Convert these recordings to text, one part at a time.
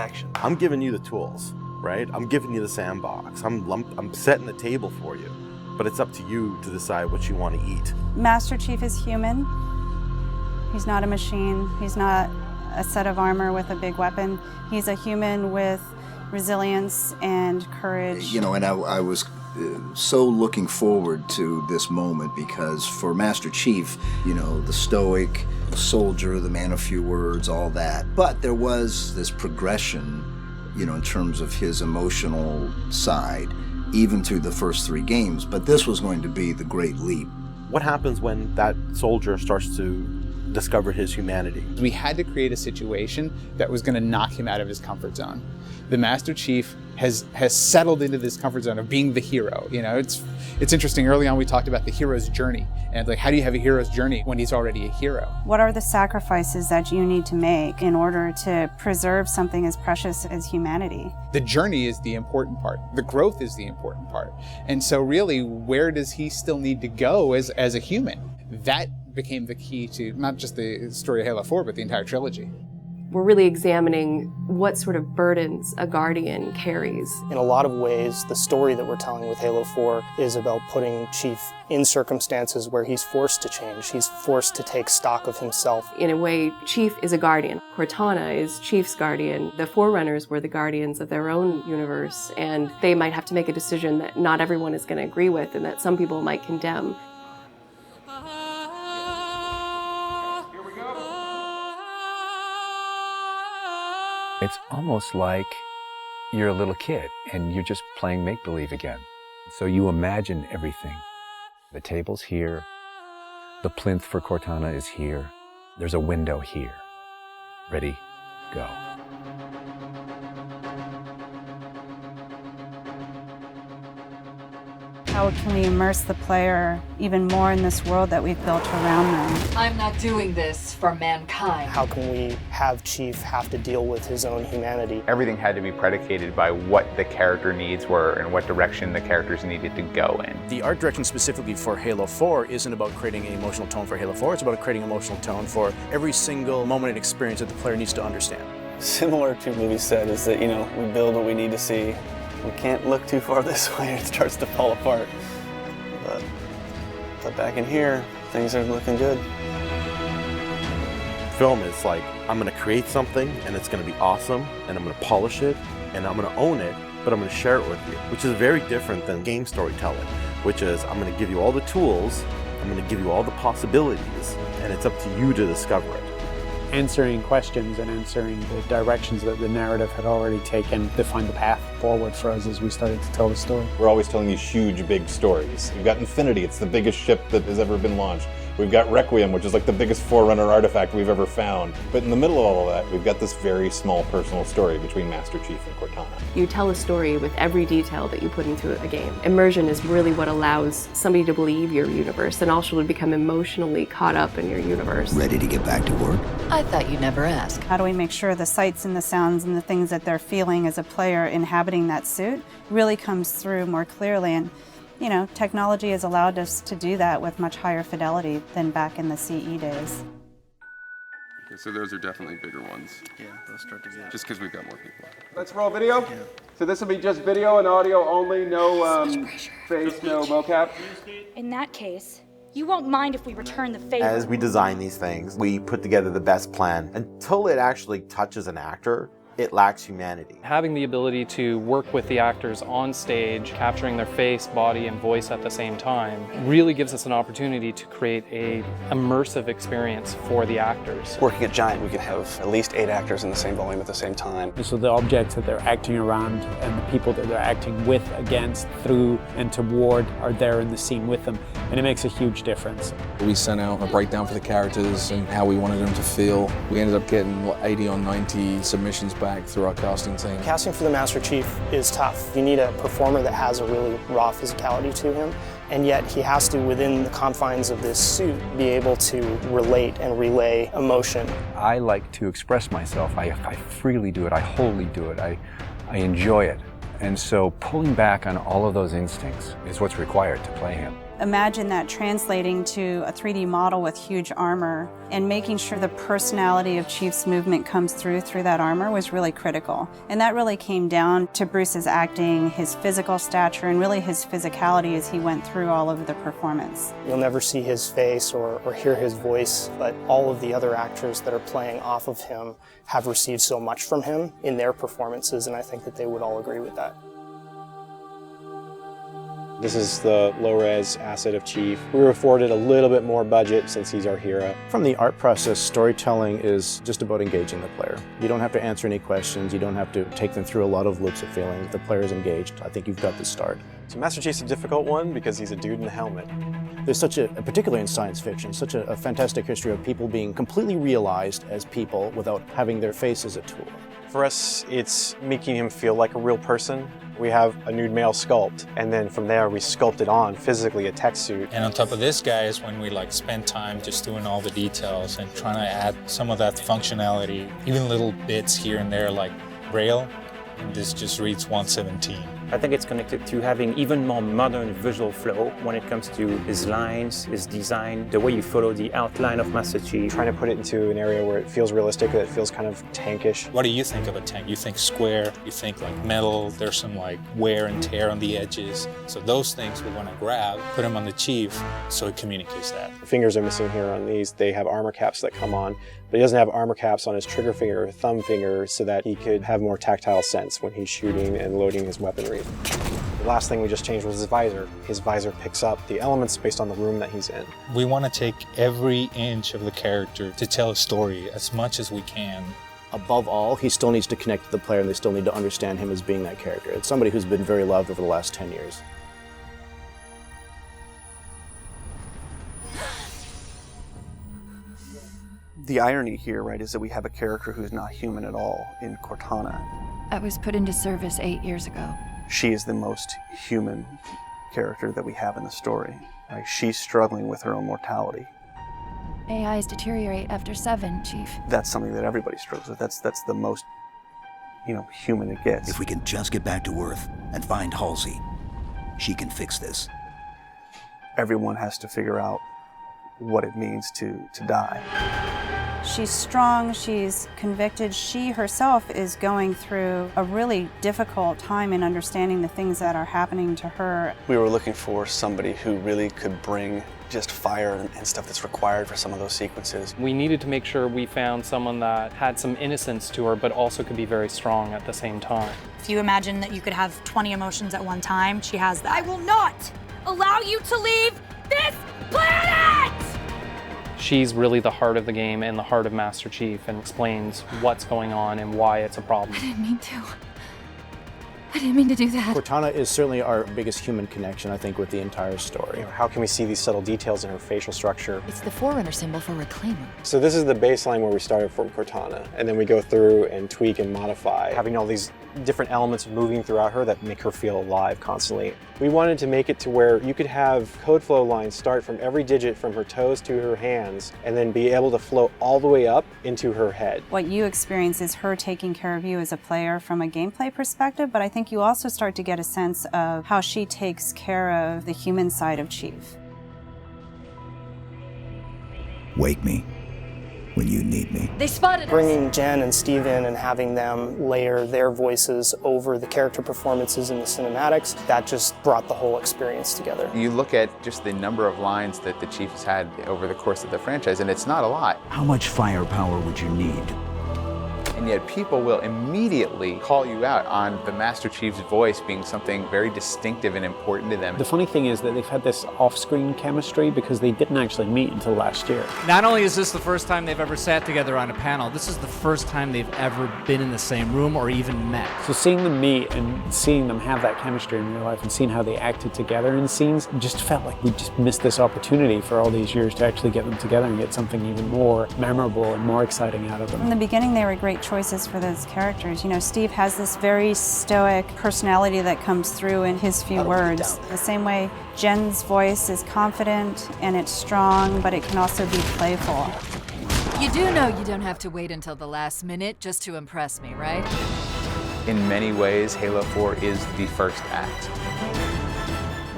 action. I'm giving you the tools, right? I'm giving you the sandbox. I'm setting the table for you, but it's up to you to decide what you want to eat. Master Chief is human. He's not a machine. He's not a set of armor with a big weapon. He's a human with resilience and courage. You know, and I was so looking forward to this moment because for Master Chief, you know, the stoic soldier, the man of few words, all that. But there was this progression, you know, in terms of his emotional side, even through the first 3 games. But this was going to be the great leap. What happens when that soldier starts to discover his humanity? We had to create a situation that was going to knock him out of his comfort zone. The Master Chief has settled into this comfort zone of being the hero. You know, it's interesting. Early on, we talked about the hero's journey, and like, how do you have a hero's journey when he's already a hero? What are the sacrifices that you need to make in order to preserve something as precious as humanity? The journey is the important part. The growth is the important part. And so really, where does he still need to go as a human? That became the key to not just the story of Halo 4, but the entire trilogy. We're really examining what sort of burdens a Guardian carries. In a lot of ways, the story that we're telling with Halo 4 is about putting Chief in circumstances where he's forced to change. He's forced to take stock of himself. In a way, Chief is a Guardian. Cortana is Chief's Guardian. The Forerunners were the Guardians of their own universe, and they might have to make a decision that not everyone is going to agree with and that some people might condemn. It's almost like you're a little kid and you're just playing make-believe again. So you imagine everything. The table's here. The plinth for Cortana is here. There's a window here. Ready, go. How can we immerse the player even more in this world that we've built around them? I'm not doing this for mankind. How can we have Chief have to deal with his own humanity? Everything had to be predicated by what the character needs were and what direction the characters needed to go in. The art direction specifically for Halo 4 isn't about creating an emotional tone for Halo 4, it's about creating an emotional tone for every single moment and experience that the player needs to understand. Similar to what we said is that, you know, we build what we need to see. We can't look too far this way, it starts to fall apart. But back in here, things are looking good. Film is like, I'm gonna create something and it's gonna be awesome, and I'm gonna polish it, and I'm gonna own it, but I'm gonna share it with you, which is very different than game storytelling, which is I'm gonna give you all the tools, I'm gonna give you all the possibilities, and it's up to you to discover it. Answering questions and answering the directions that the narrative had already taken defined the path forward for us as we started to tell the story. We're always telling these huge, big stories. You've got Infinity, it's the biggest ship that has ever been launched. We've got Requiem, which is like the biggest Forerunner artifact we've ever found. But in the middle of all of that, we've got this very small personal story between Master Chief and Cortana. You tell a story with every detail that you put into a game. Immersion is really what allows somebody to believe your universe and also to become emotionally caught up in your universe. Ready to get back to work? I thought you'd never ask. How do we make sure the sights and the sounds and the things that they're feeling as a player inhabiting that suit really comes through more clearly? And you know, technology has allowed us to do that with much higher fidelity than back in the CE days. Okay, so those are definitely bigger ones. Yeah, those start to get... Just because we've got more people. Let's roll video. Yeah. So this will be just video and audio only, no face, no mocap. In that case, you won't mind if we return the favor. As we design these things, we put together the best plan. Until it actually touches an actor, it lacks humanity. Having the ability to work with the actors on stage, capturing their face, body, and voice at the same time, really gives us an opportunity to create an immersive experience for the actors. Working at Giant, we could have at least 8 actors in the same volume at the same time. And so the objects that they're acting around and the people that they're acting with, against, through, and toward are there in the scene with them, and it makes a huge difference. We sent out a breakdown for the characters and how we wanted them to feel. We ended up getting, 80 or 90 submissions back through our casting team. Casting for the Master Chief is tough. You need a performer that has a really raw physicality to him, and yet he has to, within the confines of this suit, be able to relate and relay emotion. I like to express myself. I freely do it. I wholly do it. I enjoy it. And so pulling back on all of those instincts is what's required to play him. imagine that translating to a 3D model with huge armor and making sure the personality of Chief's movement comes through that armor was really critical. And that really came down to Bruce's acting, his physical stature, and really his physicality as he went through all of the performance. You'll never see his face or hear his voice, but all of the other actors that are playing off of him have received so much from him in their performances, and I think that they would all agree with that. This is the low-res asset of Chief. We were afforded a little bit more budget since he's our hero. From the art process, storytelling is just about engaging the player. You don't have to answer any questions. You don't have to take them through a lot of loops of feeling. The player's engaged. I think you've got the start. So Master Chief's a difficult one because he's a dude in a helmet. There's such particularly in science fiction, such a fantastic history of people being completely realized as people without having their face as a tool. For us, it's making him feel like a real person. We have a nude male sculpt, and then from there we sculpt it on physically a tech suit. And on top of this, guys, when we spend time just doing all the details and trying to add some of that functionality, even little bits here and there like Braille, and this just reads 117. I think it's connected to having even more modern visual flow when it comes to his lines, his design, the way you follow the outline of Master Chief. Trying to put it into an area where it feels realistic, that it feels kind of tankish. What do you think of a tank? You think square, you think metal, there's some wear and tear on the edges. So those things we want to grab, put them on the Chief so it communicates that. The fingers are missing here on these. They have armor caps that come on, but he doesn't have armor caps on his trigger finger or thumb finger so that he could have more tactile sense when he's shooting and loading his weaponry. The last thing we just changed was his visor. His visor picks up the elements based on the room that he's in. We want to take every inch of the character to tell a story as much as we can. Above all, he still needs to connect to the player and they still need to understand him as being that character. It's somebody who's been very loved over the last 10 years. The irony here, right, is that we have a character who's not human at all in Cortana. I was put into service 8 years ago. She is the most human character that we have in the story. Right? She's struggling with her own mortality. AIs deteriorate after 7, Chief. That's something that everybody struggles with. That's the most, human it gets. If we can just get back to Earth and find Halsey, she can fix this. Everyone has to figure out what it means to die. She's strong, she's convicted. She herself is going through a really difficult time in understanding the things that are happening to her. We were looking for somebody who really could bring just fire and stuff that's required for some of those sequences. We needed to make sure we found someone that had some innocence to her, but also could be very strong at the same time. If you imagine that you could have 20 emotions at one time, she has that. I will not allow you to leave this planet! She's really the heart of the game and the heart of Master Chief and explains what's going on and why it's a problem. I didn't mean to. I didn't mean to do that. Cortana is certainly our biggest human connection, I think, with the entire story. How can we see these subtle details in her facial structure? It's the Forerunner symbol for Reclaimer. So this is the baseline where we started from Cortana, and then we go through and tweak and modify, having all these different elements moving throughout her that make her feel alive constantly. We wanted to make it to where you could have code flow lines start from every digit from her toes to her hands, and then be able to flow all the way up into her head. What you experience is her taking care of you as a player from a gameplay perspective, but I think you also start to get a sense of how she takes care of the human side of Chief. Wake me when you need me. They spotted us. Bringing Jen and Steve in and having them layer their voices over the character performances in the cinematics, that just brought the whole experience together. You look at just the number of lines that the Chief has had over the course of the franchise, and it's not a lot. How much firepower would you need? And yet people will immediately call you out on the Master Chief's voice being something very distinctive and important to them. The funny thing is that they've had this off-screen chemistry because they didn't actually meet until last year. Not only is this the first time they've ever sat together on a panel, this is the first time they've ever been in the same room or even met. So seeing them meet and seeing them have that chemistry in real life and seeing how they acted together in scenes just felt like we just missed this opportunity for all these years to actually get them together and get something even more memorable and more exciting out of them. In the beginning, they were great choices for those characters. Steve has this very stoic personality that comes through in his few words. The same way Jen's voice is confident and it's strong, but it can also be playful. You do know you don't have to wait until the last minute just to impress me, right? In many ways, Halo 4 is the first act.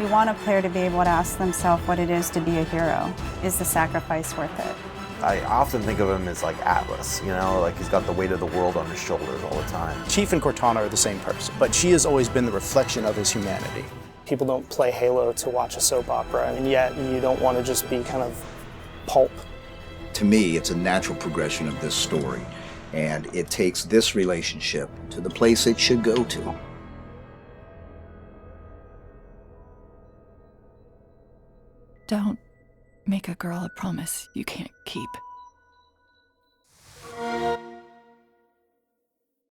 We want a player to be able to ask themselves what it is to be a hero. Is the sacrifice worth it? I often think of him as like Atlas, you know, like he's got the weight of the world on his shoulders all the time. Chief and Cortana are the same person, but she has always been the reflection of his humanity. People don't play Halo to watch a soap opera, and yet you don't want to just be kind of pulp. To me, it's a natural progression of this story, and it takes this relationship to the place it should go to. Don't make a girl a promise you can't keep.